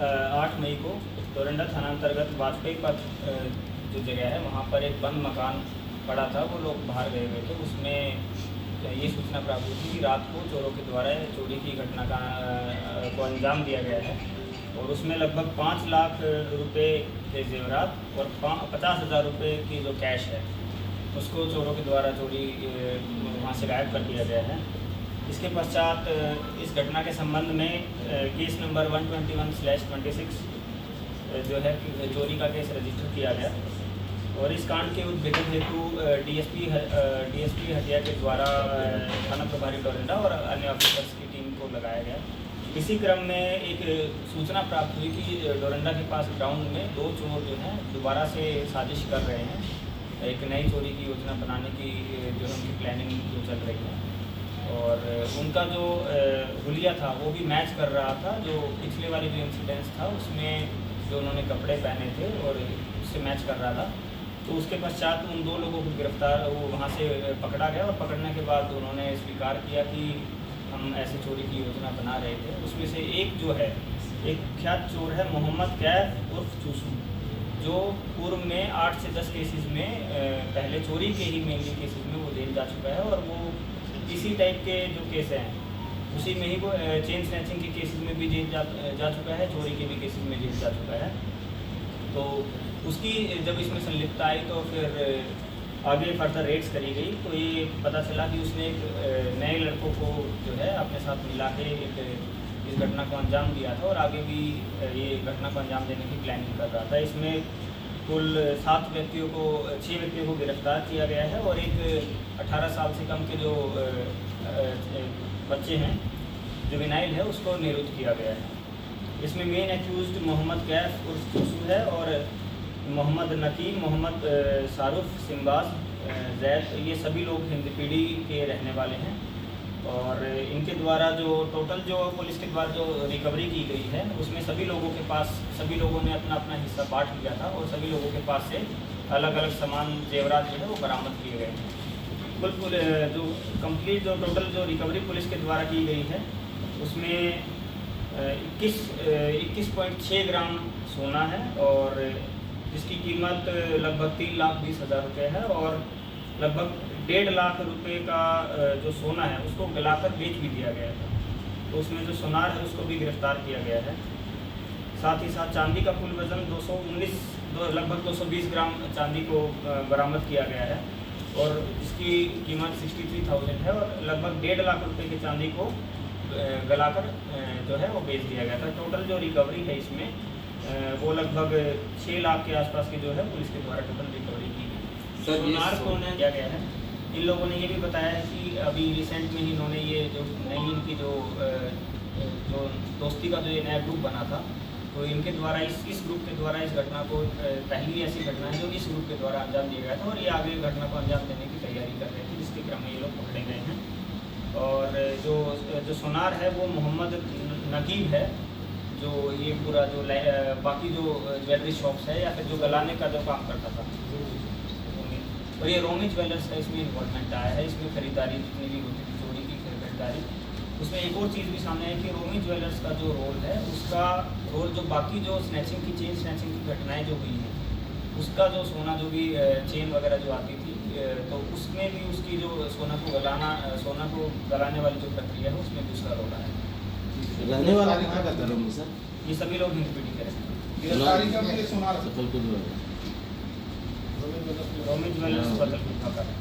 8 मई को डोरंडा थाना अंतर्गत वाजपेयी पथ जो जगह है वहाँ पर एक बंद मकान पड़ा था। वो लोग बाहर गए हुए थे। उसमें ये सूचना प्राप्त हुई थी कि रात को चोरों के द्वारा चोरी की घटना को अंजाम दिया गया है और उसमें लगभग 5 लाख रुपए के जेवरात और 50,000 रुपये की जो कैश है उसको चोरों के द्वारा चोरी वहाँ से गायब कर दिया गया है। इसके पश्चात इस घटना के संबंध में केस नंबर 121/26 जो है चोरी का केस रजिस्टर किया गया और इस कांड के उद्भेदन हेतु डीएसपी हटिया के द्वारा थाना प्रभारी डोरंडा और अन्य ऑफिसर्स की टीम को लगाया गया। इसी क्रम में एक सूचना प्राप्त हुई कि डोरंडा के पास ग्राउंड में 2 चोर जो हैं दोबारा से साजिश कर रहे हैं। एक नई चोरी की योजना बनाने की जो है उनकी प्लानिंग जो चल रही है और उनका जो हुलिया था वो भी मैच कर रहा था जो पिछले वाली जो इंसिडेंट्स था उसमें जो उन्होंने कपड़े पहने थे और उससे मैच कर रहा था। तो उसके पश्चात उन 2 लोगों को वो वहाँ से पकड़ा गया और पकड़ने के बाद उन्होंने स्वीकार किया कि हम ऐसे चोरी की योजना बना रहे थे। उसमें से एक जो है एक ख्यात चोर है मोहम्मद कैफ उर्फ चूसू, जो पूर्व में 8 से 10 केसेस में पहले चोरी के ही मेनली केसेस में वो जेल जा चुका है और वो इसी टाइप के जो केस हैं उसी में ही वो चेन स्नैचिंग के केसेस में भी जेल जा चुका है, चोरी के भी केसेस में जेल जा चुका है। तो उसकी जब इसमें संलिप्तता आई तो फिर आगे फर्दर रेड्स करी गई तो ये पता चला कि उसने एक नए लड़कों को जो है अपने साथ मिला के इस घटना को अंजाम दिया था और आगे भी ये घटना को अंजाम देने की प्लानिंग कर रहा था। इसमें कुल 6 व्यक्तियों को गिरफ्तार किया गया है और एक 18 साल से कम के जो बच्चे हैं जो विनाइल है उसको निरुद्ध किया गया है। इसमें मेन एक्यूज्ड मोहम्मद कैफ उर्फ चूसू है और मोहम्मद नकीम, मोहम्मद शारुफ, सिम्बाज, जैद, ये सभी लोग हिंदपीढ़ी के रहने वाले हैं और इनके द्वारा जो टोटल जो पुलिस के द्वारा जो रिकवरी की गई है उसमें सभी लोगों ने अपना अपना हिस्सा बांट लिया था और सभी लोगों के पास से अलग अलग सामान जेवरात जो है वो बरामद किए गए हैं। बिल्कुल जो कंप्लीट जो टोटल जो रिकवरी पुलिस के द्वारा की गई है उसमें 21.6 ग्राम सोना है और जिसकी कीमत लगभग 3,20,000 रुपये है और लगभग 1.5 लाख रुपये का जो सोना है उसको गलाकर बेच भी दिया गया था। तो उसमें जो सोनार है उसको भी गिरफ्तार किया गया है। साथ ही साथ चांदी का कुल वज़न लगभग 220 ग्राम चांदी को बरामद किया गया है और जिसकी कीमत 63,000 है और लगभग 1.5 लाख रुपये की चांदी को गलाकर जो है वो बेच दिया गया था। टोटल जो रिकवरी है इसमें वो लगभग 6 लाख के आसपास की जो है पुलिस के द्वारा टोटल रिकवरी की गई। सोनार को किया गया है। इन लोगों ने ये भी बताया है कि अभी रिसेंट में ही इन्होंने ये जो नई इनकी जो दोस्ती का जो ये नया ग्रुप बना था तो इनके द्वारा इस ग्रुप के द्वारा इस घटना को पहली ऐसी घटना है जो इस ग्रुप के द्वारा अंजाम दिया गया था और ये आगे घटना को अंजाम देने की तैयारी कर रहे थे, जिसके क्रम में ये लोग पकड़े गए हैं। और जो सोनार है वो मोहम्मद नकीब है, जो ये पूरा जो बाकी जो ज्वेलरी शॉप्स है या फिर जो गलाने का जो काम करता था और ये रोमी ज्वेलर्स का इसमें इन्वॉल्वमेंट आया है। इसमें खरीदारी जितनी भी होती थी चोरी की खरीदारी, उसमें एक और चीज़ भी सामने है कि रोमी ज्वेलर्स का जो रोल है उसका रोल जो बाकी जो स्नैचिंग की चेन स्नैचिंग की घटनाएं जो हुई हैं उसका जो सोना जो भी चेन वगैरह जो आती थी तो उसमें भी उसकी जो सोना को गलाने वाली जो प्रक्रिया है उसमें भी उसका रोल आया है। रहने वाला कहाँ का था रोमी सर? ये सभी लोग हिंदपीढ़ी के रहते हैं। गिरफ्तारी का भी सोनार रोमी ज्वेलर्स बदलपुर का है।